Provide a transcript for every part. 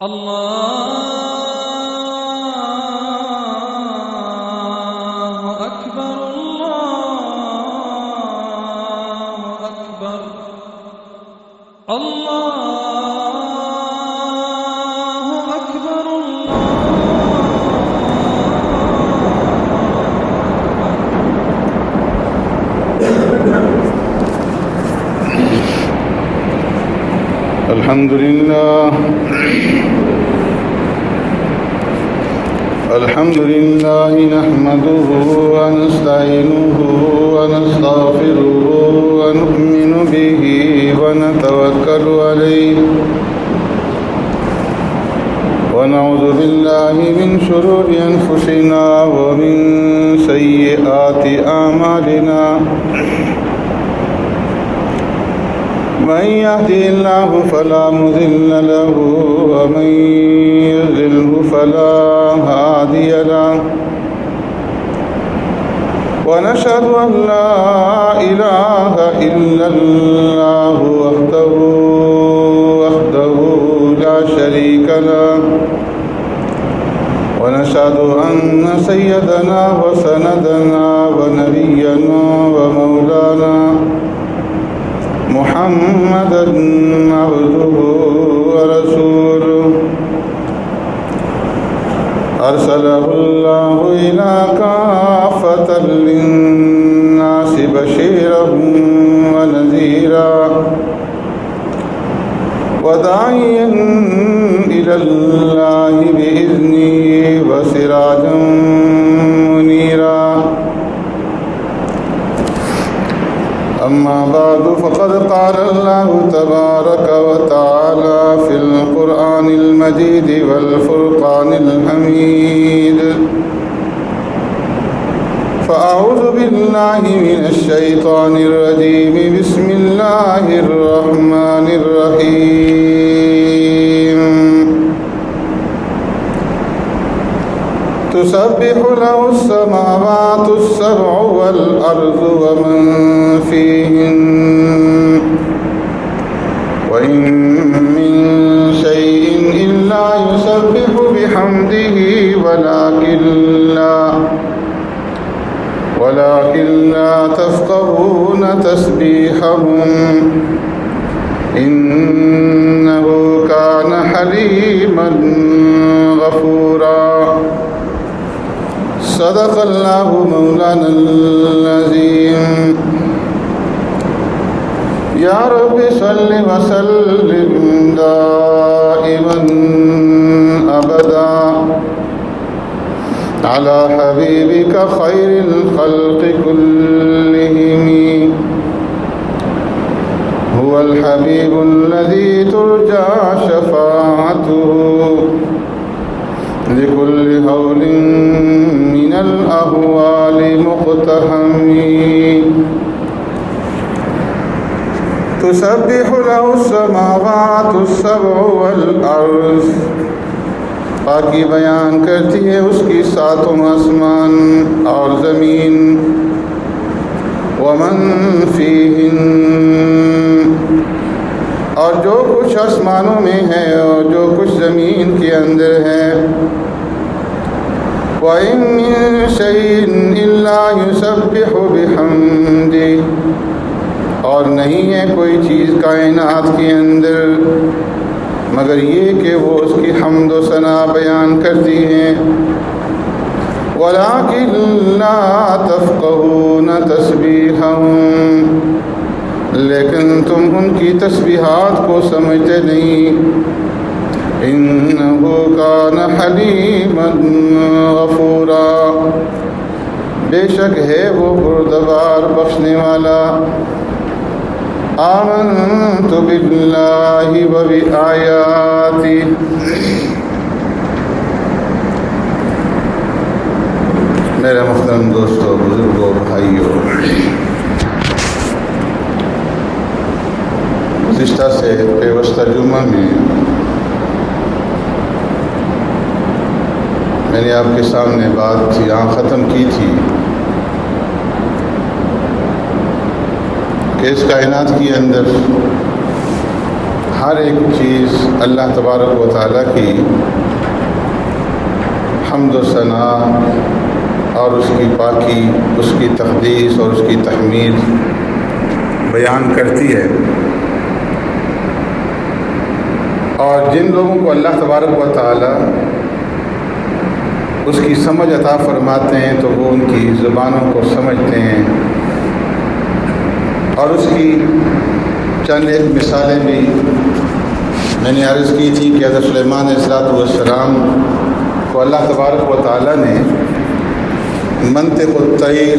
الله أكبر الله أكبر الله أكبر الحمد لله نحمده ونستعينه ونستغفره ونؤمن به ونتوكل عليه ونعوذ بالله من شرور أنفسنا ومن سيئات أعمالنا من يهدي الله فلا مضل له ومن يضلل فلا هادي له ونشهد أن لا إله إلا الله وحده لا شريك له ونشهد أن سيدنا وسندنا ونبينا ومولانا محمدًا عبده ورسوله أرسله الله إلى كافة للناس بشيرا ونذيرا وداعيا إلى الله بإذنه وسراجا منيرا أما بعد فقد قال الله تبارك وتعالى في القرآن المجيد والفرقان الحميد فأعوذ بالله من الشيطان الرجيم بسم الله الرحمن الرحيم تسبح له السماوات السبع والأرض ومن فيهن وإن من شيء إلا يسبح بحمده ولكن لا تفقهون تسبيحهم إنه كان حليما غفورا صدق الله مولانا العظيم يا رب صل وسلم دائما أبدا على حبيبك خير الخلق كلهم هو الحبيب الذي ترجى شفاعته لكل هول من الأهوال مقتحم تسبح له السماوات السبع والأرض باقی بیان کرتی ہے اس کی ساتوں آسمان اور زمین ومن فیہن اور جو کچھ آسمانوں میں ہے اور جو کچھ زمین کے اندر ہے وَإِن مِّن شَيْءٍ إِلَّا يُسَبِّحُ بِحَمْدِهِ اور نہیں ہے کوئی چیز کائنات کے اندر مگر یہ کہ وہ اس کی حمد و ثنا بیان کرتی ہیں وَلَٰكِن لَّا تَفْقَهُونَ تَسْبِيحَهُمْ لیکن تم ان کی تسبیحات کو سمجھتے نہیں إِنَّهُ كَانَ حَلِيمًا غَفُورًا بے شک ہے وہ بردبار بخشنے والا آمنت باللہ وبآیاتہ میرے محترم دوستو بزرگوں بھائیوں گزشتہ سے پیوستہ جمعہ میں میں نے آپ کے سامنے بات یہاں ختم کی تھی کہ اس کائنات کے اندر ہر ایک چیز اللہ تبارک و تعالیٰ کی حمد و ثنا اور اس کی پاکی، اس کی تقدیس اور اس کی تحمید بیان کرتی ہے۔ اور جن لوگوں کو اللہ تبارک و تعالیٰ اس کی سمجھ عطا فرماتے ہیں تو وہ ان کی زبانوں کو سمجھتے ہیں، اور اس کی چند ایک مثالیں بھی میں نے عرض کی تھی کہ حضرت سلیمان علیہ السلام کو اللہ تبارک و تعالیٰ نے منطق الطیر،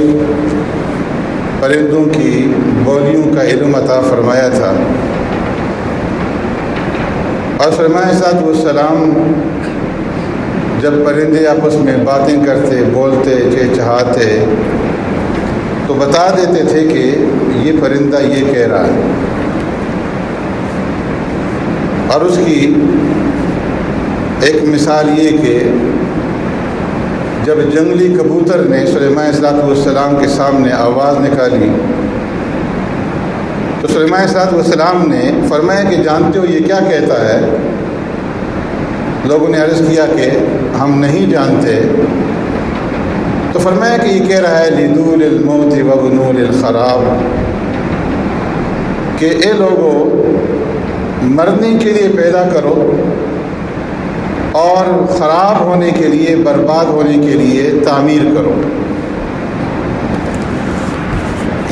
پرندوں کی بولیوں کا علم عطا فرمایا تھا، اور سلیمان علیہ السلام جب پرندے آپس میں باتیں کرتے، بولتے، چہچہاتے تو بتا دیتے تھے کہ یہ پرندہ یہ کہہ رہا ہے۔ اور اس کی ایک مثال یہ کہ جب جنگلی کبوتر نے سلیمان علیہ السلام کے سامنے آواز نکالی تو سلیمان علیہ السلام نے فرمایا کہ جانتے ہو یہ کیا کہتا ہے؟ لوگوں نے عرض کیا کہ ہم نہیں جانتے، تو فرمایا کہ یہ کہہ رہا ہے لدول الموت وبنول الخراب، کہ اے لوگوں مرنے کے لیے پیدا کرو اور خراب ہونے کے لیے، برباد ہونے کے لیے تعمیر کرو۔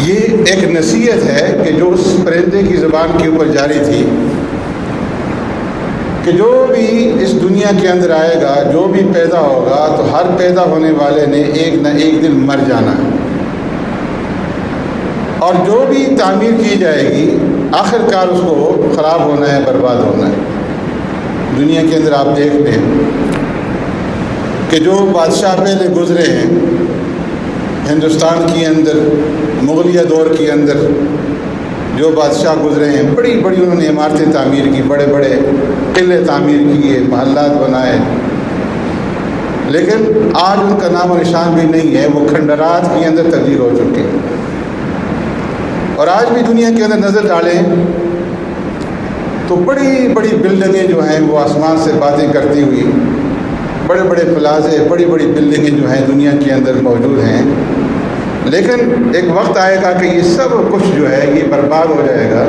یہ ایک نصیحت ہے کہ جو اس پرندے کی زبان کے اوپر جاری تھی کہ جو بھی اس دنیا کے اندر آئے گا، جو بھی پیدا ہوگا، تو ہر پیدا ہونے والے نے ایک نہ ایک دن مر جانا ہے، اور جو بھی تعمیر کی جائے گی آخر کار اس کو خراب ہونا ہے، برباد ہونا ہے۔ دنیا کے اندر آپ دیکھ لیں کہ جو بادشاہ پہلے گزرے ہیں ہندوستان کے اندر، مغلیہ دور کے اندر جو بادشاہ گزرے ہیں، بڑی بڑی انہوں نے عمارتیں تعمیر کی، بڑے بڑے قلعے تعمیر کیے، محلات بنائے، لیکن آج ان کا نام و نشان بھی نہیں ہے، وہ کھنڈرات کے اندر تبدیل ہو چکے ہیں۔ اور آج بھی دنیا کے اندر نظر ڈالیں تو بڑی بڑی بلڈنگیں جو ہیں وہ آسمان سے باتیں کرتی ہوئی، بڑے بڑے پلازے، بڑی بڑی بلڈنگیں جو ہیں دنیا کے اندر موجود ہیں، لیکن ایک وقت آئے گا کہ یہ سب کچھ جو ہے یہ برباد ہو جائے گا،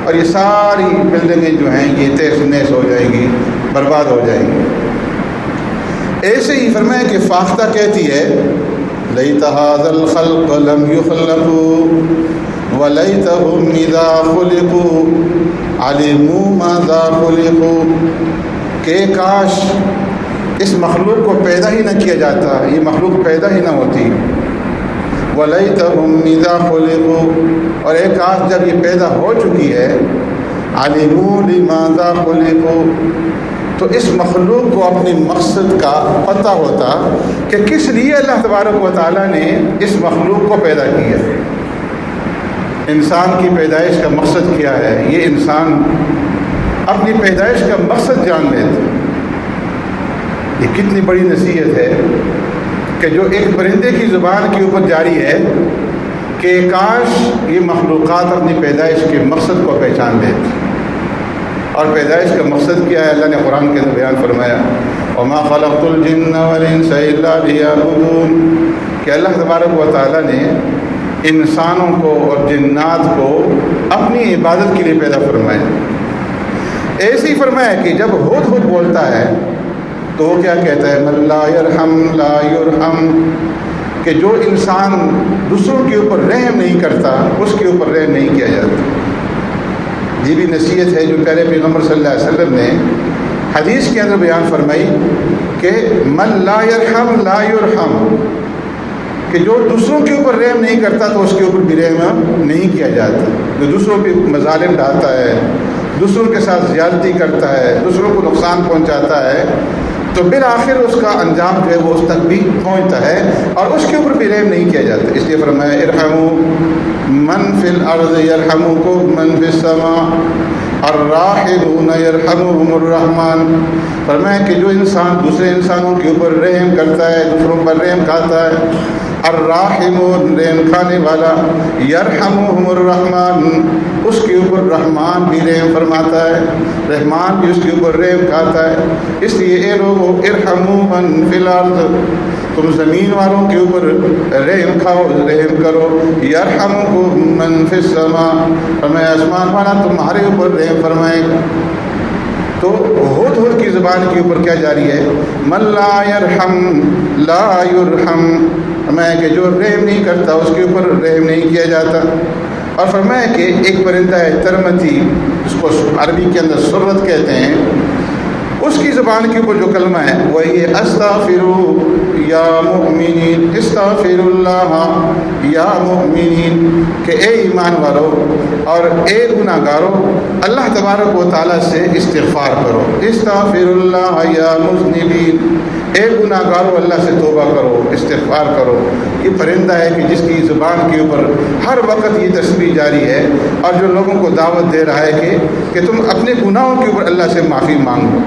اور یہ ساری بلڈنگیں جو ہیں یہ تہس نہس ہو جائیں گی، برباد ہو جائیں گی۔ ایسے ہی فرمایا کہ فاختہ کہتی ہے لیت ھذا الخلق لم یخلقوا ولیتہم اذا خلقوا علموا ماذا خلقوا، کہ کاش اس مخلوق کو پیدا ہی نہ کیا جاتا، یہ مخلوق پیدا ہی نہ ہوتی، وَلَيْتَهُمْ إِذَا خُلِقُوا، اور ایک کاش جب یہ پیدا ہو چکی ہے، عَلِمُوا لِمَاذَا خُلِقُوا، تو اس مخلوق کو اپنی مقصد کا پتہ ہوتا کہ کس لیے اللہ تبارک و تعالیٰ نے اس مخلوق کو پیدا کیا۔ انسان کی پیدائش کا مقصد کیا ہے، یہ انسان اپنی پیدائش کا مقصد جان لیتا۔ یہ کتنی بڑی نصیحت ہے کہ جو ایک پرندے کی زبان کے اوپر جاری ہے کہ کاش یہ مخلوقات اپنی پیدائش کے مقصد کو پہچان لیتی۔ اور پیدائش کا مقصد کیا ہے؟ اللہ نے قرآن کے اندر بیان فرمایا وَمَا خَلَقْتُ الْجِنَّ وَالْإِنسَ إِلَّا لِيَعْبُدُونَ، کہ اللہ تبارک و تعالیٰ نے انسانوں کو اور جنات کو اپنی عبادت کے لیے پیدا فرمایا۔ ایسے ہی فرمایا کہ جب ہدہد بولتا ہے تو وہ کیا کہتا ہے؟ من لا یرحم لا یرحم، کہ جو انسان دوسروں کے اوپر رحم نہیں کرتا اس کے اوپر رحم نہیں کیا جاتا۔ یہ بھی نصیحت ہے جو پہلے پیغمبر صلی اللہ علیہ وسلم نے حدیث کے اندر بیان فرمائی کہ من لا یرحم لا یرحم، کہ جو دوسروں کے اوپر رحم نہیں کرتا تو اس کے اوپر بھی رحم نہیں کیا جاتا۔ جو دوسروں پہ مظالم ڈالتا ہے، دوسروں کے ساتھ زیادتی کرتا ہے، دوسروں کو نقصان پہنچاتا ہے، تو بالآخر اس کا انجام جو ہے وہ اس تک بھی پہنچتا ہے اور اس کے اوپر بھی رحم نہیں کیا جاتا۔ اس لیے فرمایا ارحموا من فی الارض یرحمکم من فی السماء الراحمون یرحمهم الرحمن، فرمایا کہ جو انسان دوسرے انسانوں کے اوپر رحم کرتا ہے، دوسروں پر رحم کھاتا ہے، الراحمون رحم کھانے والا، یرحمہم الرحمن اس کے اوپر رحمان بھی رحم فرماتا ہے، رحمان بھی اس کے اوپر رحم کھاتا ہے۔ اس لیے اے لوگو ارحموا من فی الارض، تم زمین والوں کے اوپر رحم کھاؤ، رحم کرو۔ یرحمکم من فی السماء، فرمایا آسمان والا تمہارے اوپر رحم فرمائے گا۔ تو ہد کی زبان کے اوپر کیا جاری ہے؟ من لا یرحم لا یرحم، فرمایا کہ جو رحم نہیں کرتا اس کے اوپر رحم نہیں کیا جاتا۔ اور فرمایا کہ ایک پرندہ ہے ترمتی، جس کو عربی کے اندر سرت کہتے ہیں، اس کی زبان کے اوپر جو کلمہ ہے وہ یہ استغفروا یا مؤمنین، استغفر اللہ یا مؤمنین، کہ اے ایمان والو اور اے گناہ گارو اللہ تبارک و تعالیٰ سے استغفار کرو، استغفر اللہ یا مذنبین، اے گناہ گارو اللہ سے توبہ کرو، استغفار کرو۔ یہ پرندہ ہے کہ جس کی زبان کے اوپر ہر وقت یہ تسبیح جاری ہے اور جو لوگوں کو دعوت دے رہا ہے کہ تم اپنے گناہوں کے اوپر اللہ سے معافی مانگو۔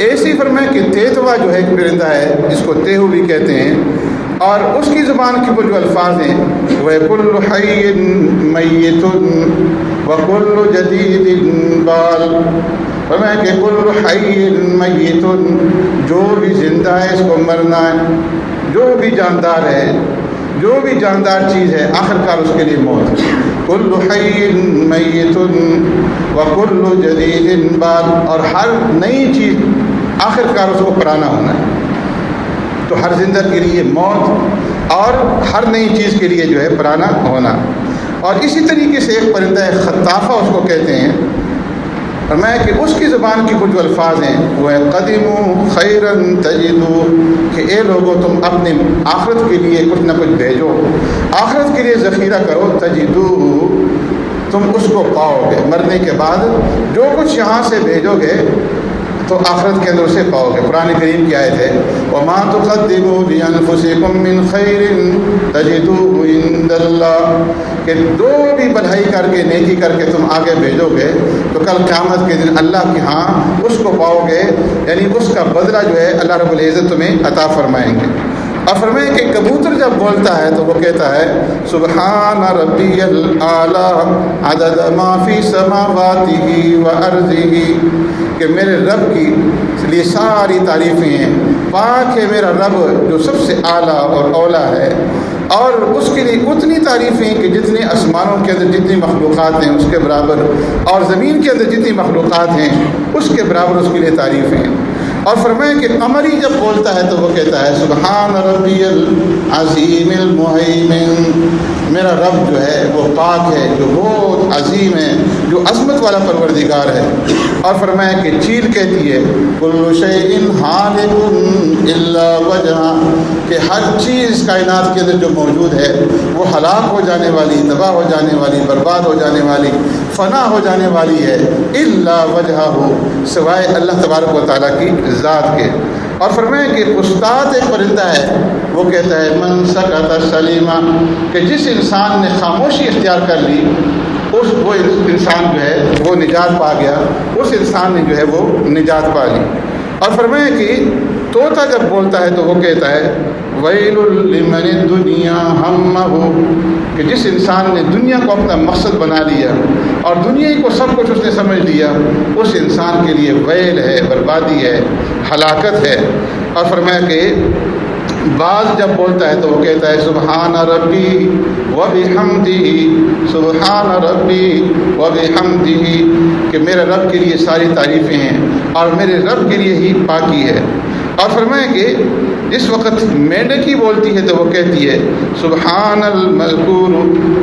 ایسی فرمایا کہ تیتوا جو ہے ایک پرندہ ہے جس کو تیہو بھی کہتے ہیں، اور اس کی زبان کے اوپر جو الفاظ ہیں وہ کل حی میت وکل جدید بال، فرمایا کہ کل حی میت، جو بھی زندہ ہے اس کو مرنا ہے، جو بھی جاندار ہے، جو بھی جاندار چیز ہے آخر کار اس کے لیے موت ہے۔ کل حی میت وکل جدید بال، اور ہر نئی چیز آخر کار اس کو پرانا ہونا ہے۔ تو ہر زندہ کے لیے موت اور ہر نئی چیز کے لیے جو ہے پرانا ہونا۔ اور اسی طریقے سے ایک پرندہ ہے خطافہ اس کو کہتے ہیں، فرمایا کہ اس کی زبان کی کچھ جو الفاظ ہیں وہ ہے قدموا خیرا تجدوا، کہ اے لوگو تم اپنے آخرت کے لیے کچھ نہ کچھ بھیجو، آخرت کے لیے ذخیرہ کرو، تجدوا تم اس کو پاؤ گے، مرنے کے بعد جو کچھ یہاں سے بھیجو گے تو آخرت کے اندر اسے پاؤ گے۔ قرآن کریم کی آیت ہے وَمَا تُقَدِّمُوا لِأَنفُسِكُم مِّن خَيْرٍ تَجِدُوهُ عِندَ اللَّهِ، کہ جو بھی بھلائی کر کے نیکی کر کے تم آگے بھیجو گے تو کل قیامت کے دن اللہ کے ہاں اس کو پاؤ گے، یعنی اس کا بدلہ جو ہے اللہ رب العزت تمہیں عطا فرمائیں گے۔ اور فرمائیں کہ کبوتر جب بولتا ہے تو وہ کہتا ہے سبحان ربی الاعلی عدد ما فی سماواتہ و ارضہ، کہ میرے رب کی لیے ساری تعریفیں ہیں، پاک ہے میرا رب جو سب سے اعلیٰ اور اولا ہے، اور اس کے لیے اتنی تعریفیں کہ جتنے آسمانوں کے اندر جتنی مخلوقات ہیں اس کے برابر، اور زمین کے اندر جتنی مخلوقات ہیں اس کے برابر اس کے لیے تعریفیں ہیں۔ اور فرمایا کہ قمری جب بولتا ہے تو وہ کہتا ہے سبحان ربی العظیم المہیمن، میرا رب جو ہے وہ پاک ہے، جو بہت عظیم ہے، جو عظمت والا پروردگار ہے۔ اور فرمایا کہ چیل کہتی ہے کل شیء ہالک الا وجہہ، کہ ہر چیز کائنات کے اندر جو موجود ہے وہ ہلاک ہو جانے والی، تباہ ہو جانے والی، برباد ہو جانے والی، فنا ہو جانے والی ہے، الا وجہہ، سوائے اللہ تبارک و تعالیٰ کی ذات کے۔ اور فرمایا کہ استاد ایک پرندہ ہے، وہ کہتا ہے من سکت سلیمہ، کہ جس انسان نے خاموشی اختیار کر لی وہ انسان جو ہے وہ نجات پا گیا، اس انسان نے جو ہے وہ نجات پا لی۔ اور فرمایا کہ طوطا جب بولتا ہے تو وہ کہتا ہے ویل لمن الدنیا ہمہ، کہ جس انسان نے دنیا کو اپنا مقصد بنا لیا اور دنیا کو سب کچھ اس نے سمجھ لیا، اس انسان کے لیے ویل ہے، بربادی ہے، ہلاکت ہے۔ اور فرمایا کہ بعض جب بولتا ہے تو وہ کہتا ہے سبحان ربی وبحمدہ، سبحان ربی وبحمدہ، کہ میرے رب کے لیے ساری تعریفیں ہیں اور میرے رب کے لیے ہی پاکی ہے۔ اور فرمایا کہ جس وقت میڈکی بولتی ہے تو وہ کہتی ہے سبحان المذکور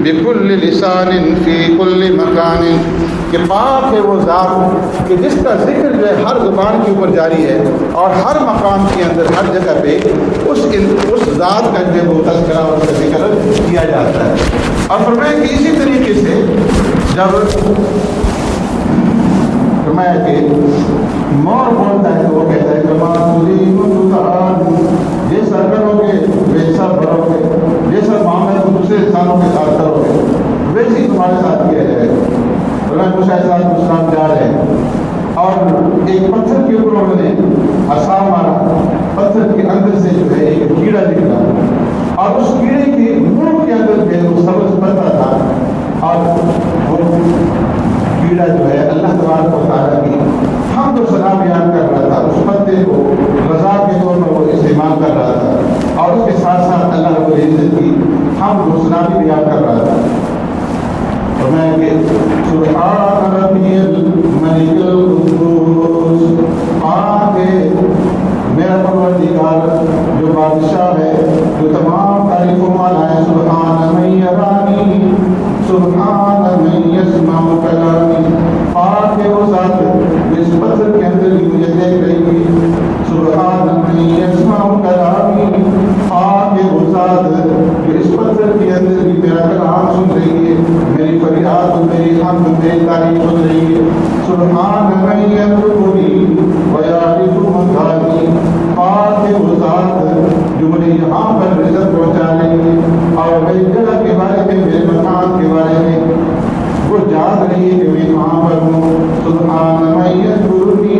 بکل لسان فی کل مکان، کہ پاک ہے وہ ذات کہ جس کا ذکر جو ہے ہر زبان کے اوپر جاری ہے اور ہر مقام کے اندر ہر جگہ پہ اس ذات کا جو ہے وہ تذکرہ اور اس کا ذکر کیا جاتا ہے۔ اور فرمایا کہ اسی طریقے سے جب فرمایا کہ مور بولتا ہے تو وہ کہتا ہے کما ترید تفعل، جیسا کرو گے ویسا بھرو گے، جیسا معاملہ تم دوسرے انسانوں کے ساتھ کرو گے ویسے ہی تمہارے ساتھ کیا جائے گا۔ موسیٰ علیہ السلام جا رہے ہیں اور ایک پتھر کے اوپر انہوں نے عصا مارا، پتھر کے اندر سے جو ہے ایک کیڑا نکلا اور اس کیڑے انسان تو تیری تعریف سن رہی ہے. سبحان من یرزقنی ویعرف مکانی، پاک ہے وہ ذات جو مجھے یہاں پر رزق پہنچا رہی ہے اور میری جگہ کے بارے میں، میرے مکان کے بارے میں وہ جان رہی ہے کہ میں کہاں پر ہوں. سبحان من یذکرنی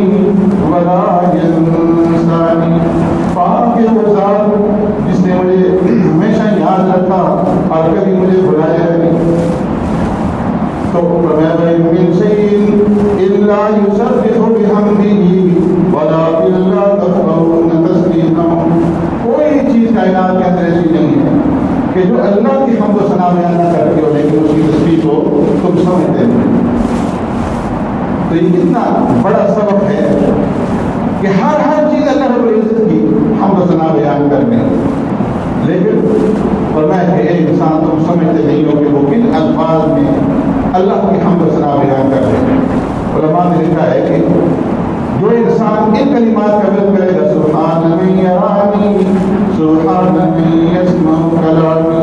ولا ینسانی، پاک ہے وہ ذات جس نے مجھے ہمیشہ یاد رکھا اور کبھی مجھے بلایا نہیں. تو من شيء إلا يسبح بحمده ولكن لا تفقهون تسبيحهم، کوئی چیز کائنات کے اندر ایسی نہیں ہے کہ جو اللہ کی حمد و ثنا بیان نہ کرتی ہو لیکن اس کی تسبیح کو تم سمجھتے ہو. تو یہ کتنا بڑا سبب ہے کہ ہر چیز اللہ رب العزت کی حمد و ثنا بیان کرنے، لیکن فرمایا کہ اے انسان تم سمجھتے نہیں ہو کہ وہ کن الفاظ میں اللہ کی حمد و ثنا بیان کرتے ہیں. علماء نے لکھا ہے کہ جو انسان ان کلمات کا ورد کرے گا، سبحان من یرانی، سبحان من یسمع کلامی،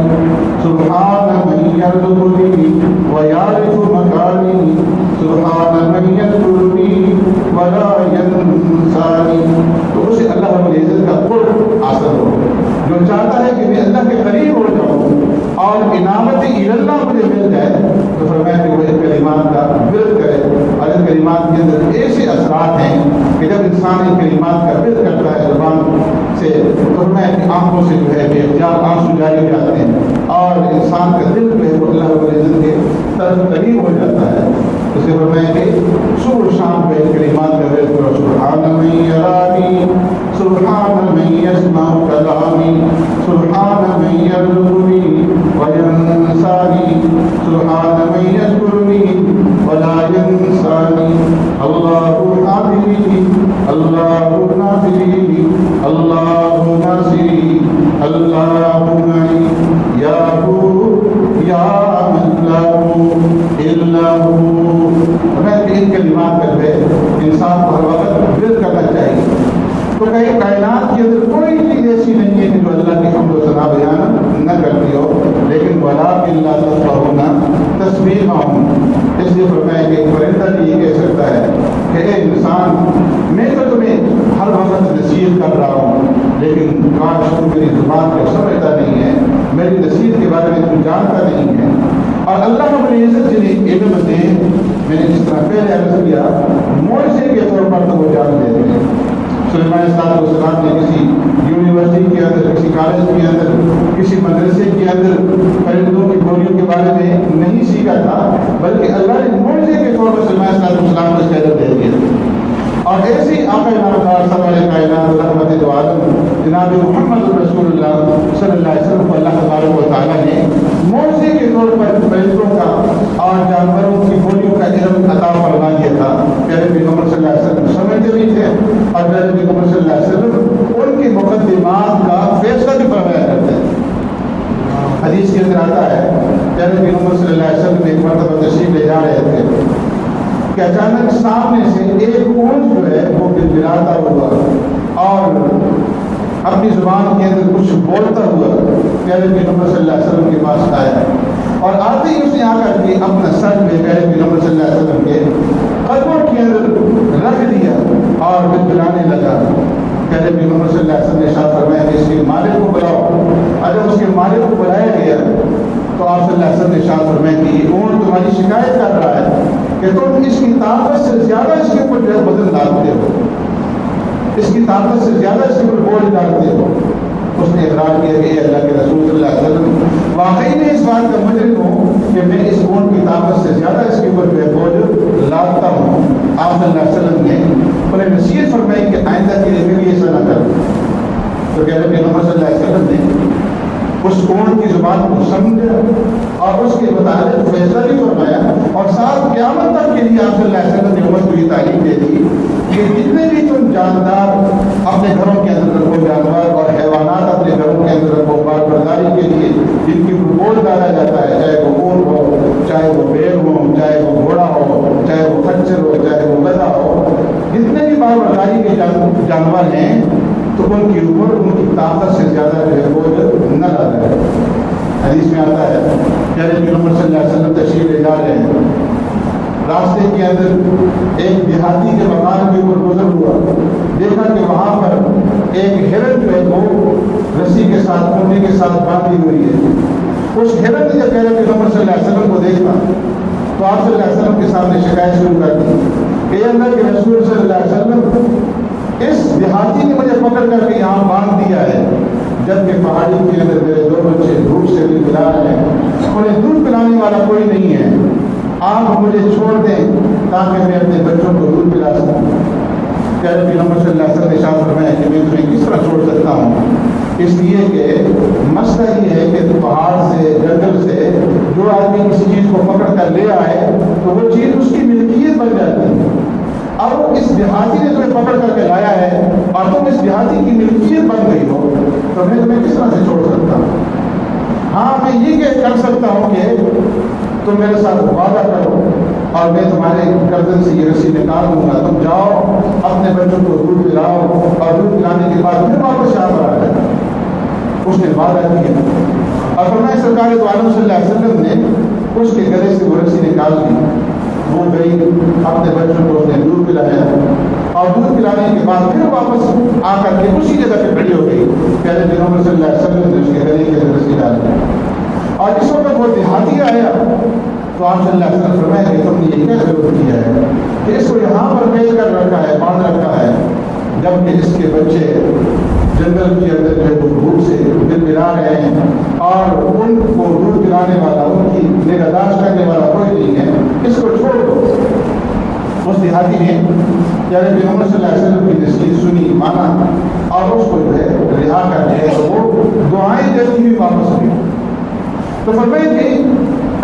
سبحان من یرزقنی ویعرف مکانی، سبحان من یذکرنی ولا ینسانی، تو اسے اللہ رب العزت کا قرب حاصل ہو. جو چاہتا ہے کہ میں اللہ کے قریب ہو جاؤں اور انعامت اللہ مجھے مل جائے، تو فرمایا کہ وہ ان کلمات کا ورد کرے. اور ان کلمات کے اندر ایسے اثرات ہیں کہ جب انسان ان کلمات کا ورد کرتا ہے زبان سے، تو فرمایا کہ آنکھوں سے جو ہے بے اختیار آنسو جاری ہو جاتے ہیں اور انسان کا دل جو ہے وہ اللہ رب العزت کے طرف قریب ہو جاتا ہے. اسے فرمایا کہ صبح شام کو ان کلمات کا ورد کرو. سبحان من یرانی، سبحان من یسمع کلامی، سبحان من یرزقنی وینسانی، سبحان من یذکرنی ولا ینسانی، اللہ حافظی، اللہ ناصری، اللہ ناصری، اللہ معی، یا ہو یا من لا ہو الا ہو. ان کلمات کا جو ہے انسان کو ہر وقت ورد کرنا چاہیے. تو کہیں کائنات کے اندر کوئی چیز ایسی نہیں ہے کہ جو اللہ کی حمد و ثنا بیان نہ کرتی ہو، لیکن ولیکن لا تفقهون تسبیحهم. اس لیے فرمایا کہ ایک پرندہ بھی یہ کہہ سکتا ہے کہ اے انسان، میں تو تمہیں ہر وقت نصیحت کر رہا ہوں، لیکن کاش تم میری زبان کو سمجھتا نہیں ہے، میری نصیحت کے بارے میں تم جانتا نہیں ہے. اور اللہ رب العزت جنہیں علم دے، میں نے جس طرح پہلے عرض کیا، معجزے کے طور پر تو وہ جان دیتے ہیں. سلیمان علیہ السلام نے کسی یونیورسٹی کے اندر، کسی کالج کے اندر، کسی مدرسے کے اندر پرندوں کی بولیوں کے بارے میں نہیں سیکھا تھا، بلکہ اللہ نے معجزے کے طور پر سلیمان علیہ السلام کو اس کا علم دے دیا. اور ایسی آقا نامدار سرور کائنات رحمت دو عالم جناب محمد رسول اللہ صلی اللہ علیہ وسلم کو اللہ تبارک و تعالیٰ نے معجزے کے طور پر پرندوں کا اور جانوروں کی بولیوں کا علم عطا فرما دیا تھا. پیارے پیغمبر صلی اللہ علیہ وسلم سمجھتے بھی تھے اور پیارے پیغمبر صلی اللہ علیہ وسلم ان کے مقدمات کا فیصلہ بھی فرمایا کرتے ہیں. حدیث کے اندر آتا ہے پیارے پیغمبر صلی اللہ علیہ وسلم ایک مرتبہ تشریف لے جا رہے تھے کہ اچانک سامنے سے ایک اونٹ جو ہے وہ گڑگڑاتا ہوا اور اپنی زبان کے اندر کچھ بولتا ہوا پیارے پیغمبر صلی اللہ علیہ وسلم کے پاس آیا، اور آتے ہی اس نے آ کر کے اپنا سر میں پیارے پیغمبر صلی اللہ علیہ وسلم کے قدموں کے اندر رکھ دیا اور گڑگڑانے لگا. پیارے پیغمبر صلی اللہ علیہ وسلم نے ارشاد فرمایا کہ اس کے مالک کو بلاؤ. اور جب اس کے مالک کو بلایا گیا تو آپ صلی اللہ علیہ وسلم نے ارشاد فرمایا کہ یہ اونٹ تمہاری شکایت کر رہا ہے کہ تم اس کی طاقت سے زیادہ اس کے اوپر جو ہے وزن ڈالتے ہو، اس کی طاقت سے زیادہ اس کے اوپر بوجھ ڈالتے ہو. اس نے اقرار کیا کہ اے اللہ کے رسول صلی اللہ علیہ وسلم، واقعی میں اس بات کا مجرم ہوں کہ میں اس اونٹ کی طاقت سے زیادہ اس کے اوپر جو ہے بوجھ لاتا ہوں. آپ صلی اللہ علیہ وسلم نے انہیں نصیحت فرمائی کہ آئندہ کے لیے بھی ایسا نہ کرو. تو پیارے پیغمبر صلی اللہ علیہ وسلم نے اس اونٹ کی زبان کو سمجھا اور اس کے متعلق فیصلہ بھی فرمایا، اور ساتھ قیامت تک کے لیے آپ صلی اللہ علیہ وسلم نے امت کو یہ تعلیم دے دی کہ جتنے بھی تم جاندار اپنے گھروں کے اندر رکھو، جانور اور حیوانات اپنے گھروں کے اندر رکھو بار برداری کے لیے، جن کی بوجھ ڈالا جاتا ہے، چاہے وہ اونٹ ہو، چاہے وہ بیل ہو، چاہے وہ گھوڑا ہو، چاہے وہ خچر ہو، چاہے وہ گدھا ہو، جتنے بھی بار برداری کے جانور ہیں تو ان کے اوپر ان کی طاقت سے زیادہ جو ہے بوجھ نہ ڈالا جائے. حدیث میں آتا ہے پیارے پیغمبر صلی اللہ علیہ وسلم تشریف لے جا رہے ہیں راستے کے اندر ایک دیہاتی کے مکان کے اوپر گزر ہوا، دیکھا کہ وہاں پر ایک ہرن جو ہے وہ رسی کے ساتھ کنڈی کے ساتھ باندھی ہوئی ہے۔ اس ہرن نے جب پیغمبر محمد صلی اللہ علیہ وسلم کو دیکھا تو آپ صلی اللہ علیہ وسلم کے سامنے شکایت شروع کر دی کہ اللہ کے رسول صلی اللہ علیہ وسلم، اس دیہاتی نے مجھے پکڑ کر کے یہاں باندھ دیا ہے، جبکہ پہاڑی کے اندر میرے دو بچے دھوپ سے بھی پلا رہے ہیں، انہیں دودھ پلانے والا کوئی نہیں ہے، آپ مجھے چھوڑ دیں تاکہ میں اپنے بچوں کو دودھ پلا سکوں۔ پیغمبر صلی اللہ علیہ وسلم نے ارشاد فرمایا کہ میں تمہیں کس طرح چھوڑ سکتا ہوں، اس لیے کہ مسئلہ یہ ہے کہ پہاڑ سے جنگل سے جو آدمی کسی چیز کو پکڑ کر لے آئے تو وہ چیز اس کی ملکیت بن جاتی ہے۔ اب اس دیہاتی نے تمہیں پکڑ کر کے لایا ہے اور تم اس دیہاتی کی ملکیت بن گئی ہو تو میں تمہیں کس طرح سے چھوڑ سکتا ہوں؟ ہاں میں یہ کر سکتا ہوں کہ تم میرے ساتھ وعدہ کرو اور میں تمہارے گردن سے یہ رسی نکال دوں گا، تم جاؤ اپنے بچوں کو دودھ پلاؤ اور دودھ پلانے کے بعد پھر واپس یہاں پر آ جائے۔ اس نے وعدہ کیا اور فرمایا سرکار دو عالم صلی اللہ علیہ وسلم نے اس کے گلے سے وہ رسی نکال دی، وہ گئی اپنے بچوں کو اس نے دودھ پلایا اور دودھ پلانے کے بعد پھر واپس آ کر کے اسی جگہ پہ کھڑی ہو گئی۔ پیارے پیغمبر صلی اللہ علیہ وسلم نے اس کے گلے کے اندر رسی ڈال دی اور اس وقت وہ دیہاتی آیا تو آپ صلی اللہ علیہ وسلم فرمایا کہ تم نے یہ کیا ضرور کیا ہے کہ اس کو یہاں پر بیل کر رکھا ہے، باندھ رکھا ہے، جبکہ اس کے بچے جنگل کے اندر جو ہے وہ دھوپ سے بلبلا رہے ہیں اور ان کو دودھ پلانے والا، ان کی نگہداشت کرنے والا کوئی نہیں ہے، اس کو چھوڑ دو۔ اس دیہاتی نے پیارے پیغمبر صلی اللہ علیہ وسلم کی نصیحت سنی، مانا اور اس کو جو ہے رہا کر دیا تو وہ دعائیں دیتی ہوئی واپس ہوئی۔ تو فرمائے کہ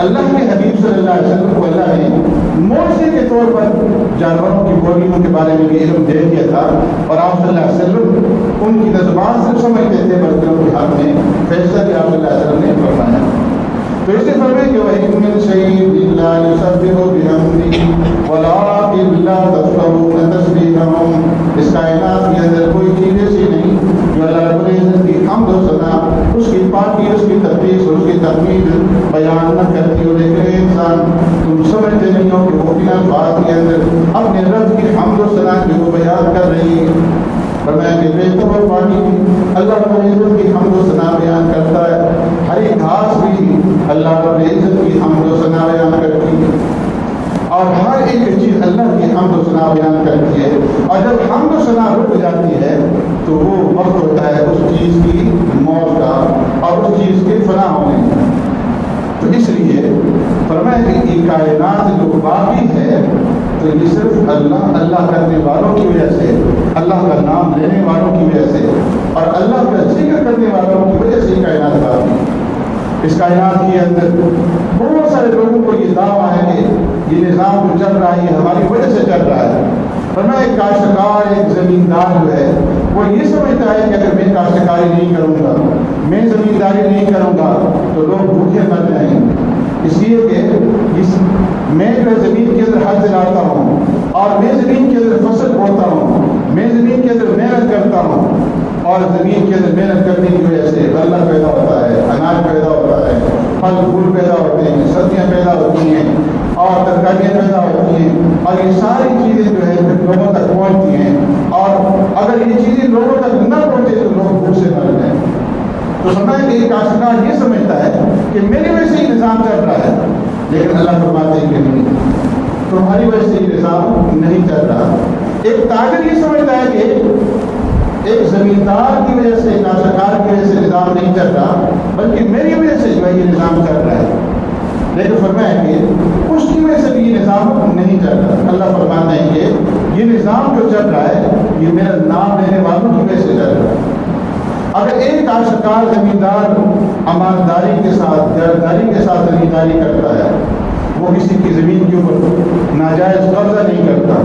اللہ کے حبیب صلی اللہ علیہ وسلم کو اللہ نے معجزے کے طور پر جانوروں کی بولیوں کے بارے میں بھی علم دے دیا تھا اور آپ صلی اللہ علیہ وسلم ان کی زبان سے سمجھتے تھے بلکہ ان کے ہاتھ میں فیصلہ بھی آپ صلی اللہ علیہ وسلم نے فرمایا۔ تو اس نے فرمایا کہ وَإِن مِّن شَيْءٍ إِلَّا يُسَبِّحُ بِحَمْدِهِ وَلَٰكِن لَّا تَفْقَهُونَ تَسْبِيحَهُم۔ اس کائنات کے اندر کوئی چیز ایسی نہیں جو اللہ رب العزت کی حمد و ثنا، اس کی پاکی، اس کی تقدیس اور اس کی تحمید بیان نہ کرتی ہو، لیکن انسان تم سمجھتے نہیں ہو کہ وہ بنا الفاظ کے اندر اپنے رب کی حمد و ثنا کی وہ بیان کر رہی ہے۔ فرمایا کہ بہتر اور پانی اللہ رب العزت کی حمد و ثنا بیان کرتا ہے، ہری گھاس بھی اللہ رب العزت کی حمد و ثنا بیان کرتی ہے اور ہر ایک چیز اللہ کی حمد و ثنا بیان کرتی ہے۔ اور جب حمد و ثنا رک جاتی ہے تو وہ وقت ہوتا ہے اس چیز کی موت کا اور اس چیز کے فنا ہونے کا۔ تو اس لیے فرمایا کہ یہ کائنات جو باقی ہے تو یہ صرف اللہ کرنے والوں کی وجہ سے، اللہ کا نام لینے والوں کی وجہ سے اور اللہ کا ذکر کرنے والوں کی وجہ سے یہ کائنات باقی ہے۔ اس کائنات کے اندر بہت سارے لوگوں کو یہ دعویٰ ہے کہ یہ نظام جو چل رہا ہے یہ ہماری وجہ سے چل رہا ہے، ورنہ ایک کاشتکار، ایک زمیندار جو ہے وہ یہ سمجھتا ہے کہ اگر میں کاشتکاری نہیں کروں گا، میں زمینداری نہیں کروں گا تو لوگ بھوکے مر جائیں گے، اس لیے کہ میں جو زمین کے اندر حل چلاتا ہوں اور میں زمین کے اندر فصل بوتا ہوں، میں زمین کے اندر محنت کرتا ہوں اور زمین کے اندر محنت کرنے کی وجہ سے غلہ پیدا ہوتا ہے، اناج پیدا ہوتا ہے، پھل پھول پیدا ہوتے ہیں، سبزیاں پیدا ہوتی ہیں اور ترکاریاں پیدا ہوتی ہیں اور یہ ساری چیزیں جو ہے لوگوں تک پہنچتی ہیں اور اگر یہ چیزیں لوگوں تک نہ پہنچے تو لوگ بھوک سے مر جائیں۔ تو سمجھا کہ ایک کاشتکار یہ سمجھتا ہے کہ میری وجہ سے یہ نظام چل رہا ہے، لیکن اللہ فرماتے ہیں کہ نہیں، تمہاری وجہ سے یہ نظام نہیں چل رہا۔ ایک تاجر یہ سمجھتا ہے کہ ایک زمیندار کی وجہ سے، کاشتکار کی وجہ سے نظام نہیں چل رہا بلکہ میری وجہ سے جو ہے یہ نظام چل رہا ہے، لیکن فرمایا کہ اس کی وجہ سے بھی یہ نظام نہیں چل رہا۔ اللہ فرماتے ہیں کہ یہ نظام جو چل رہا ہے یہ میرا نام لینے والوں کی وجہ سے چل رہا ہے۔ اگر ایک کاشتکار زمیندار امانتداری کے ساتھ، دیانتداری کے ساتھ زمینداری کرتا ہے، وہ کسی کی زمین کے اوپر ناجائز قبضہ نہیں کرتا،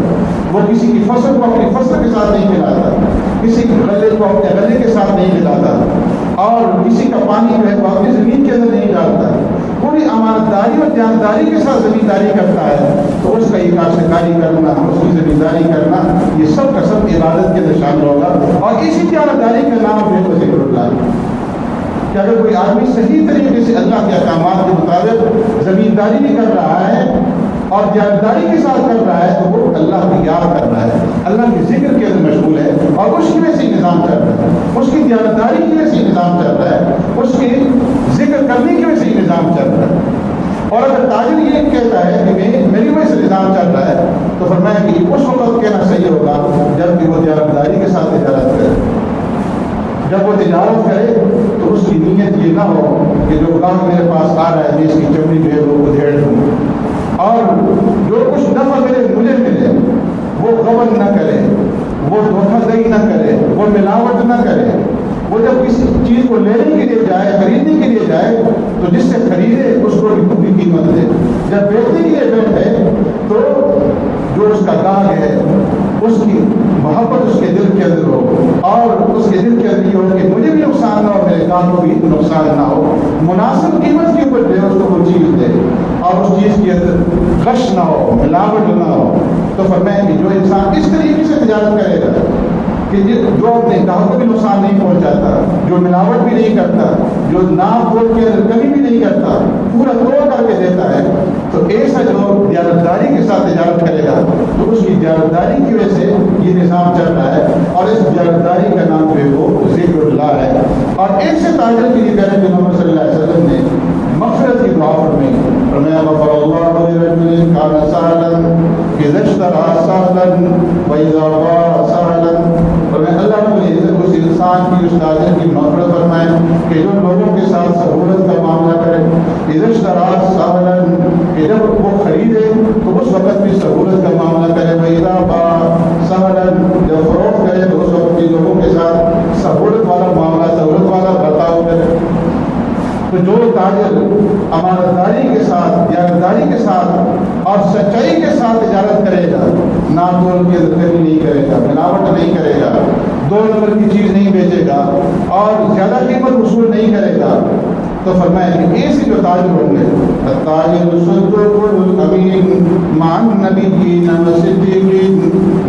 وہ کسی کی فصل کو اپنی فصل کے ساتھ نہیں ملاتا، کسی کے غلے کو اپنے غلے کے ساتھ نہیں ملاتا اور کسی کا پانی جو ہے وہ اپنی زمین کے اندر نہیں ڈالتا، پوری امانتداری اور دیانتداری کے ساتھ زمینداری کرتا ہے، تو اس کا یہ کاشتکاری کرنا، اس کی زمینداری کرنا، یہ سب کا سب عبادت کے اندر شامل ہوگا۔ اور اسی دیانتداری کا نام ہے ذکر اللہ، کہ اگر کوئی آدمی صحیح طریقے سے اللہ کے احکامات کے مطابق زمینداری بھی کر رہا ہے اور دیانتداری کے ساتھ کر رہا ہے تو وہ اللہ کی یاد کر رہا ہے، اللہ کے ذکر کے اندر مشغول ہے، اور اس کی وجہ سے نظام چل رہا ہے، اس کی دیانتداری کی وجہ سے نظام چل رہا ہے، اس کے ذکر کرنے کی وجہ سے نظام چل رہا ہے۔ اور اگر تاجر یہ کہتا ہے کہ میری وجہ سے نظام چل رہا ہے تو فرمایا کہ اس وقت کہنا صحیح ہوگا جب کہ وہ دیانتداری کے ساتھ تجارت کرے۔ جب وہ تجارت کرے تو اس کی نیت یہ نہ ہو کہ جو کام میرے پاس آ رہا ہے میں اس کی چمڑی جو ہے وہ ادھیڑ دوں، اور جو کچھ نفع مجھے ملے وہ غبن نہ کرے، وہ دھوکہ دہی نہ کرے، وہ ملاوٹ نہ کرے۔ وہ جب کسی چیز کو لینے کے لیے جائے، خریدنے کے لیے جائے تو جس سے خریدے اس کو بھی قیمت دے، جب بیچنے کے لیے بیٹھے تو جو اس کا گاہک ہے اس کی محبت اس کے دل کے اندر ہو، اور اس کے دل کے اندر یہ ہو کہ مجھے بھی نقصان نہ ہو، میرے گاہک کو بھی نقصان نہ ہو، مناسب قیمت کے اوپر دے اس کو وہ چیز دے، اور اس چیز کے اندر غش نہ ہو، ملاوٹ نہ ہو۔ تو فرمایا کہ جو انسان اس طریقے سے تجارت کرے گا کہ جو اپنے گاہک کو بھی نقصان نہیں پہنچاتا، جو ملاوٹ بھی نہیں کرتا، جو ناپ توڑ کے اندر کمی بھی نہیں کرتا، پورا توڑ کر کے دیتا ہے، تو ایسا جو دیانتداری کے ساتھ تجارت کرے گا تو اس کی دیانتداری کی وجہ سے یہ نظام چل رہا ہے، اور اس دیانتداری کا نام جو ہے وہ ذکر اللہ ہے۔ اور ایسے تاجر کے لیے پیارے محمد صلی اللہ علیہ وسلم نے مغفرت کی دعا فرمائی، فرمایا غفر اللہ لرجل کان سہلا اذا اشترى سہلا واذا باع سہلا۔ فرمایا اللہ رب العزت اس انسان کی، اس تاجر کی مغفرت فرمائے کہ جو لوگوں کے ساتھ سہولت کا معاملہ کرے، اذا اشترى سہلا کہ جب وہ خریدے تو اس وقت بھی سہولت کا معاملہ کرے، واذا باع سہلا جب فروخت کرے تو اس وقت بھی لوگوں کے ساتھ سہولت والا معاملہ، سہولت والا برتاؤ کرے۔ تو جو تاجر امانتداری کے ساتھ، دیانتداری کے ساتھ اور سچائی کے ساتھ تجارت کرے گا، ناپ کے کمی نہیں کرے گا، ملاوٹ نہیں کرے گا، 2 نمبر کی چیز نہیں بیچے گا، اور زیادہ قیمت وصول نہیں کرے گا، تو فرمایا کہ ایسے جو تاجر ہوں گے، التاجر الصدوق الامین مع النبیین والصدیقین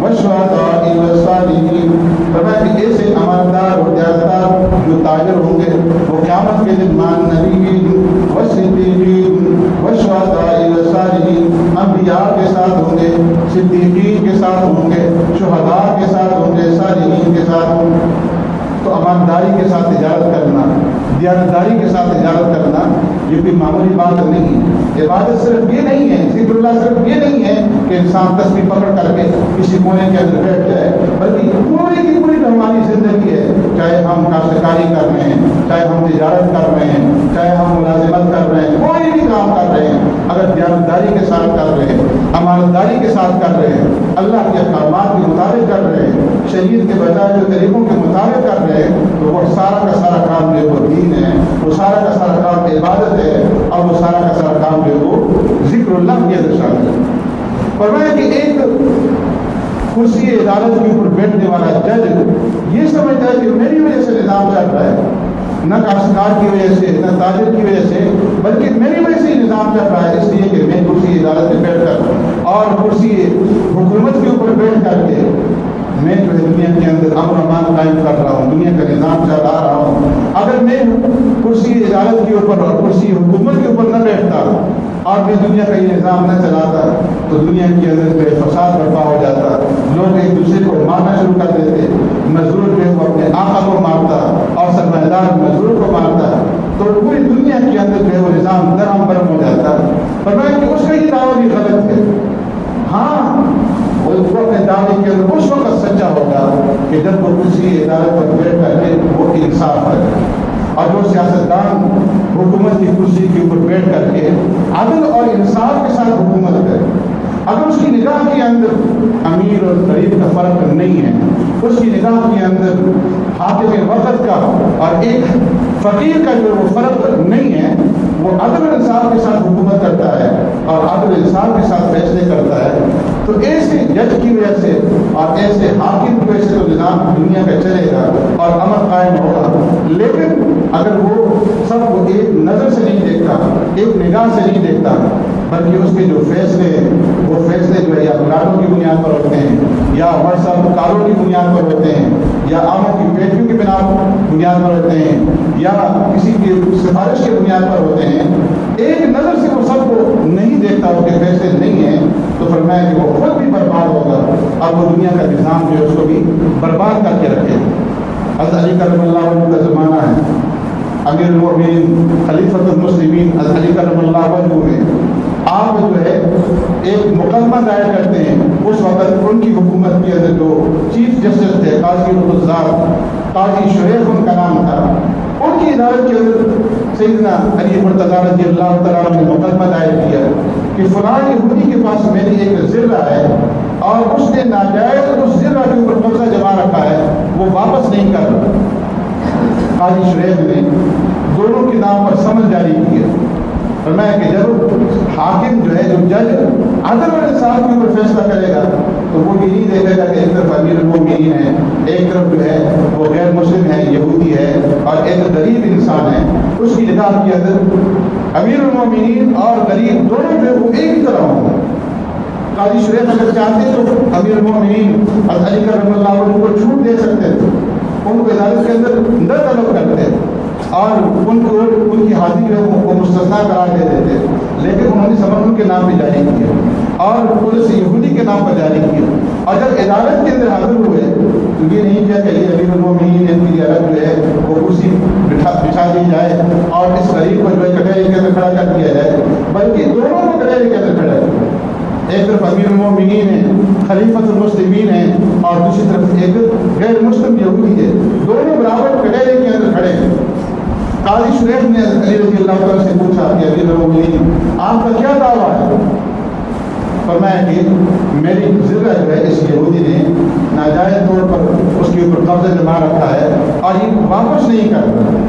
والشہداء والصالحین۔ فرمایا کہ ایسے امانتدار اور دیانتدار جو تاجر ہوں گے وہ قیامت کے دن مع النبیین والصدیقین والشہداء والصالحین، انبیاء کے ساتھ ہوں گے، صدیقین کے ساتھ ہوں گے، شہداء کے ساتھ ہوں گے، صالحین کے ساتھ ہوں گے۔ تو امانتداری کے ساتھ تجارت کرنا، دیانتداری کے ساتھ تجارت کرنا یہ کوئی معمولی بات نہیں ہے۔ عبادت صرف یہ نہیں ہے، ذکر اللہ صرف یہ نہیں ہے کہ انسان تسبیح پکڑ کر کے کسی کونے کے اندر بیٹھ جائے، بلکہ پوری کی پوری جو ہماری زندگی ہے، چاہے ہم کاشتکاری کر رہے ہیں، چاہے ہم تجارت کر رہے ہیں، چاہے ہم ملازمت کر رہے ہیں، کوئی بھی کام کر رہے ہیں، اگر دیانتداری کے ساتھ کر رہے ہیں، امانتداری کے ساتھ کر رہے ہیں، اللہ کے احکامات کے مطابق کر رہے ہیں، شریعت کے بجائے جو طریقوں کے مطابق کر رہے ہیں، تو وہ سارا کا سارا کام جو وہ دین ہے، وہ سارا کا سارا کام عبادت ہے، اور وہ سارا کا سارا کام جو وہ ذکر اللہ کے اندر شامل ہے۔ فرمایا کہ ایک کرسی عدالت کے اوپر بیٹھنے والا جج یہ سمجھتا ہے کہ میری وجہ سے نظام چل رہا ہے، نہ کاشتکار کی وجہ سے، نہ تاجر کی وجہ سے، بلکہ میری وجہ سے نظام چل رہا ہے، اس لیے کہ میں کرسی عدالت میں بیٹھ کر اور کرسی حکومت کے اوپر بیٹھ کر کے میں جو ہے دنیا کے اندر امن و امان قائم کر رہا ہوں، دنیا کا نظام چلا رہا ہوں۔ اگر میں کرسی عدالت کے اوپر اور کرسی حکومت کے اوپر نہ بیٹھتا اور میں دنیا کا یہ نظام نہ چلاتا تو دنیا کے اندر بے فساد برپا ہو جاتا، لوگ ایک دوسرے کو مارنا شروع کر دیتے، مزدور جو ہے وہ اپنے آقا کو مارتا اور سرمایہ دار مزدور کو مارتا، تو پوری دنیا کے اندر جو ہے وہ نظام درہم برہم ہو جاتا۔ فرمایا کہ اس کا یہ دعویٰ بھی غلط ہے۔ ہاں وہ اپنے دعوے کے اندر اس وقت سچا ہوگا کہ جب وہ کسی عدالت پر بیٹھ کر کے وہ انصاف کرے، اور جو سیاستدان حکومت کی کرسی کے اوپر بیٹھ کر کے عدل اور انصاف کے ساتھ حکومت کرے، اگر اس کی نگاہ کے اندر امیر اور غریب کا فرق نہیں ہے، اس کی نگاہ کے اندر حاکم وقت کا اور ایک فقیر کا جو وہ فرق نہیں ہے، وہ عدل انصاف کے ساتھ حکومت کرتا ہے اور عدل انصاف کے ساتھ فیصلے کرتا ہے، تو ایسے جج کی وجہ سے اور ایسے حاکم کی وجہ سے تو نظام دنیا کا چلے گا اور امن قائم ہوگا۔ لیکن اگر وہ سب کو ایک نظر سے نہیں دیکھتا، ایک نگاہ سے نہیں دیکھتا، بلکہ اس کے جو فیصلے ہیں وہ فیصلے جو ہے یا قانون کی بنیاد پر ہوتے ہیں، یا ورثہ کاروں کی بنیاد پر ہوتے ہیں، یا عاموں کی بیٹیوں کی بنیاد پر ہوتے ہیں، یا کسی کی سفارش کی بنیاد پر ہوتے ہیں، ایک نظر سے وہ مذہب کو نہیں دیکھتا، اس کے فیصلے نہیں ہیں، تو فرمایا کہ وہ خود بھی برباد ہوگا اور وہ دنیا کا نظام جو ہے اس کو بھی برباد کر کے رکھے گا۔ حضرت علی کرم اللہ وجہ کا زمانہ ہے، امیر المؤمنین خلیفۃ المسلمین حضرت علی کرم اللہ وجہ میں آپ جو ہے ایک مقدمہ دائر کرتے ہیں۔ اس وقت ان کی حکومت کے اندر جو چیف جسٹس تھے قاضی القضات، قاضی شریف ان کا نام تھا، ان کی عدالت کے اندر سیدنا علی مرتضیٰ رضی اللہ تعالیٰ نے مقدمہ دائر کیا کہ فلاں یہودی کے پاس میری ایک ذرہ ہے اور اس نے ناجائز اس ذرہ کے اوپر قبضہ جما رکھا ہے، وہ واپس نہیں کر رہا۔ قاضی شریف نے دونوں کے نام پر سمن جاری کیا۔ فرمایا کہ جب حاکم جو ہے، جو جج عدل اور انصاف کے اوپر فیصلہ کرے گا تو وہ یہ نہیں دیکھے گا کہ ایک طرف امیر المؤمنین ہے، ایک طرف جو ہے وہ غیر مسلم ہے، یہودی ہے، اور ایک غریب انسان ہے۔ اس کی نگاہ کے اندر امیر المؤمنین اور غریب دونوں جو ہے وہ ایک ہی طرح ہوں گے۔ قاضی شریف اگر چاہتے تو امیر المؤمنین حضرت علی کرم اللہ عنہ کو چھوٹ دے سکتے تھے، ان کو عدالت کے اندر نہ طلب کرتے اور ان کو ان کی حاضری جو ہے وہ مستثنا قرار دے دیتے، لیکن انہوں نے سمن ان کے نام پہ جاری کیا اور پولیس یہودی کے نام پر جاری کیا۔ اور جب عدالت کے اندر حاضر ہوئے تو یہ نہیں کیا کہ یہ امیر المؤمنین ان کی عدالت جو ہے وہ کرسی بچھا دی جائے اور اس غریب کو جو ہے کٹہرے کے اندر کھڑا کر دیا جائے، بلکہ دونوں کو کٹہرے کے اندر کھڑا کیا۔ ایک طرف امیر المؤمنین ہے، خلیفۃ المسلمین ہے، اور دوسری طرف ایک غیر مسلم یہودی ہے، دونوں برابر کٹہرے کے اندر کھڑے ہیں۔ قاضی شریف نے علی رضی اللہ عنہ سے پوچھا کہ امیر المؤمنین آپ کا کیا دعویٰ ہے؟ فرمایا کہ میری ذرہ جو ہے اس یہودی نے ناجائز طور پر اس کے اوپر قبضہ جما رکھا ہے اور یہ واپس نہیں کر رہا۔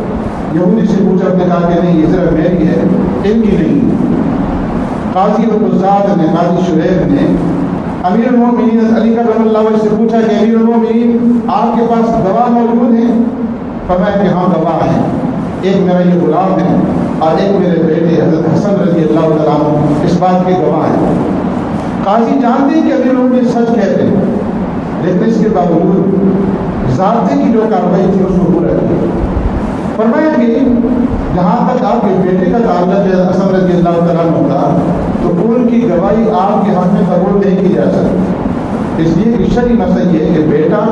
یہودی سے پوچھا، نے کہا کہ نہیں، یہ ذرہ میری ہے، ان کی نہیں۔ قاضی القضات نے، قاضی شریف نے امیر المؤمنین علی کرم اللہ وجہ سے پوچھا کہ امیر المؤمنین آپ کے پاس گواہ موجود ہیں؟ فرمایا کہ ہاں گواہ ہیں، ایک میرا یہ غلام ہے اور ایک میرے بیٹے حضرت حسن رضی اللہ تعالیٰ عنہ اس بات کے گواہ ہیں۔ قاضی جانتے ہیں کہ امیر المؤمنین سچ کہتے ہیں، لیکن اس کے باوجود ضابطے کی جو کارروائی تھی اس کو پورا کیا۔ فرمایا کہ جہاں تک آپ کے بیٹے کا تعلق ہے حسن رضی اللہ تعالیٰ عنہ کا، تو ان کی گواہی آپ کے حق میں قبول نہیں کی جا سکتی، اس لیے کہ شرعی مسئلہ یہ ہے کہ بیٹا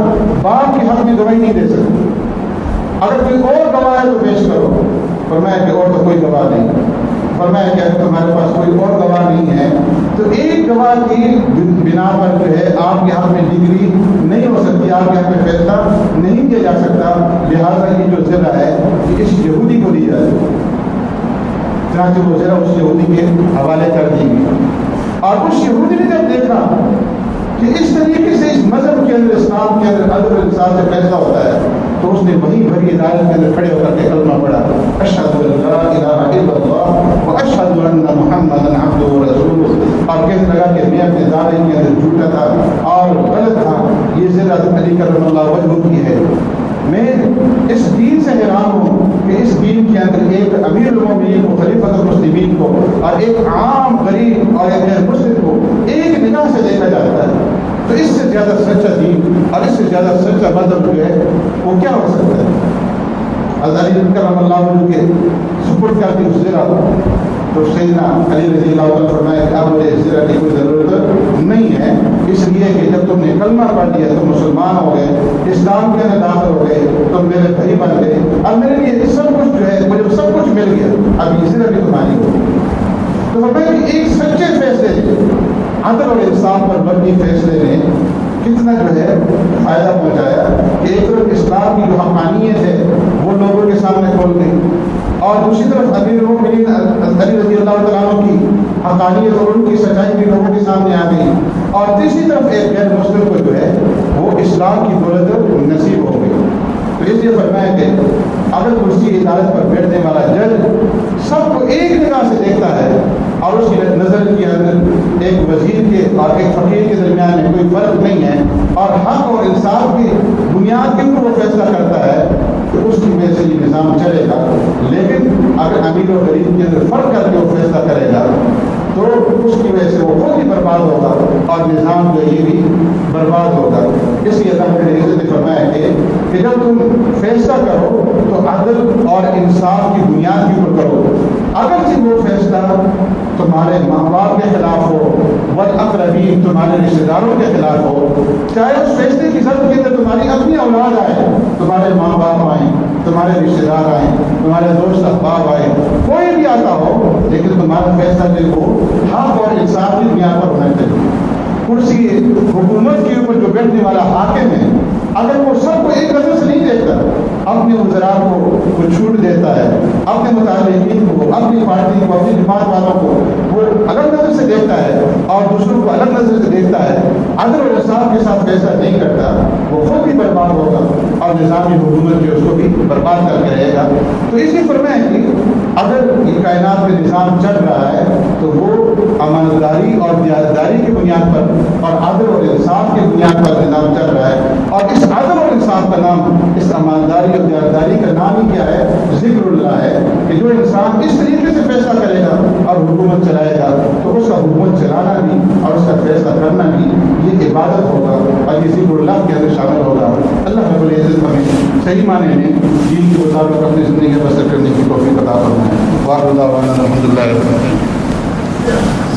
باپ کے حق میں گواہی نہیں دے سکتا۔ اگر کوئی اور گواہ ہے تو پیش کرو۔ فرمایا کہ اور تو کوئی گواہ نہیں۔ فرمایا کہ اگر تمہارے پاس کوئی اور گواہ نہیں ہے تو ایک گواہ کی بنا پر جو ہے آپ کے حق میں ڈگری نہیں ہو سکتی، آپ کے حق میں فیصلہ نہیں کیا جا سکتا، لہٰذا یہ جو ذرہ ہے کہ اس یہودی کو دی جائے۔ چنانچہ وہ ذرہ اس یہودی کے حوالے کر دی گئی، اور اس یہودی نے جب دیکھا کہ اس طریقے سے اس مذہب کے اندر، اسلام کے اندر عدل و انصاف سے فیصلہ ہوتا ہے، تو اس نے وہیں بھری عدالت کے اندر کھڑے ہو کر کے کلمہ پڑھا، اشہد ان لا الہ الا اللہ و اشہد ان محمدا عبدہ و رسولہ، اور کہنے لگا کہ میں اپنے دعوے کے اندر جھوٹا تھا اور غلط تھا، یہ ذرہ علی کرم اللہ وجہ کی ہے۔ میں اس دین سے حیران ہوں کہ اس دین کے اندر ایک امیر المؤمنین کو، خلیفۃ المسلمین کو، اور ایک عام غریب اور ایک غیر مسلم کو ایک نگاہ سے دیکھا جاتا ہے، تو اس سے زیادہ سچا دین اور اس سے زیادہ سچا مذہب جو ہے وہ کیا ہو سکتا ہے؟ حضرت علی کرم اللہ وجہ کے سپرد کر دی اس ذرہ، تو سیدنا علی رضی اللہ عنہ فرمایا کہ اب مجھے اس ذرہ کی کوئی ضرورت نہیں ہے، اس لیے کہ جب تم نے کلمہ پڑھ لیا، تم مسلمان ہو گئے، اسلام کے اندر داخل ہو گئے، تم میرے بھائی بن گئے، اب میرے لیے سب کچھ جو ہے مجھے سب کچھ مل گیا، اب یہ ذرہ بھی تمہاری ہو۔ تو فرمایا کہ ایک سچے فیصلے، عدل اور انصاف پر مبنی فیصلے نے کتنا جو ہے فائدہ پہنچایا کہ ایک طرف اسلام کی جو حقانیت ہے وہ لوگوں کے سامنے کھول گئی، اور دوسری طرف امیر المؤمنین علی رضی اللہ تعالیٰ عنہ کی حقانیت اور ان کی سچائی بھی لوگوں کے سامنے آ گئی، اور تیسری طرف ایک غیر مسلم کو جو ہے وہ اسلام کی دولت نصیب ہو گئی۔ تو اس لیے فرمایا کہ اگر کرسی عدالت پر بیٹھنے والا جج سب کو ایک نگاہ سے دیکھتا ہے اور اس کی نظر کے اندر ایک وزیر کے اور ایک فقیر کے درمیان میں کوئی فرق نہیں ہے اور حق اور انصاف کی بنیاد کے اوپر وہ فیصلہ کرتا ہے تو اس کی وجہ سے یہ نظام چلے گا۔ لیکن اگر امیر و غریب کے اندر فرق کر کے وہ فیصلہ کرے گا تو اس کی وجہ سے وہ خود ہی برباد ہوگا اور نظام جو یہ بھی برباد ہوگا۔ اس لیے اللہ کے عزت نے فرمایا کہ جب تم فیصلہ کرو تو عدل اور انصاف کی بنیاد کے اوپر کرو، اگرچہ وہ فیصلہ تمہارے ماں باپ کے خلاف ہو، والاقربین تمہارے رشتے داروں کے خلاف ہو، چاہے اس فیصلے کی ضد کے اندر تمہاری اپنی اولاد آئے، تمہارے ماں باپ آئیں، تمہارے رشتے دار آئیں، تمہارے دوست احباب آئے، کوئی بھی آتا ہو، لیکن تمہارا فیصلہ جو ہو حق اور انصاف کی بنیاد پر ہونا چاہیے۔ کرسی حکومت کے اوپر جو بیٹھنے والا حاکم ہے، اگر وہ سب کو ایک نظر سے نہیں دیکھتا، اپنے وزراء کو وہ چھوٹ دیتا ہے، اپنے متعلقین کو، اپنی پارٹی کو، اپنی جماعت والوں کو وہ الگ نظر سے دیکھتا ہے اور دوسروں کو الگ نظر سے دیکھتا ہے، عدل اور انصاف کے ساتھ فیصلہ نہیں کرتا، وہ خود بھی برباد ہوگا اور نظامی حکومت جو اس کو بھی برباد کر کے رہے گا۔ تو اس لیے فرمایا کہ اگر یہ کائنات میں نظام چل رہا ہے تو وہ امانتداری اور دیانتداری کی بنیاد پر اور عدل اور انصاف کی بنیاد پر نظام چل رہا ہے، اور اس عدل اور انصاف کا نام، اس امانتداری اور دیانتداری کا نام ہی کیا ہے؟ ذکر اللہ ہے، کہ جو انسان اس طریقے سے فیصلہ کرے گا اور حکومت چلائے گا تو اس کا حکومت چلانا بھی اور اس کا فیصلہ کرنا بھی یہ عبادت ہوگا اور یہ ذکر اللہ کے اندر شامل ہوگا۔ اللہ رب العزت ہمیں صحیح معنی میں دین کے مطابق اپنی زندگی بسر کرنے کی توفیق عطا فرمائے۔ وآخر دعوانا الحمدللہ رب العالمین۔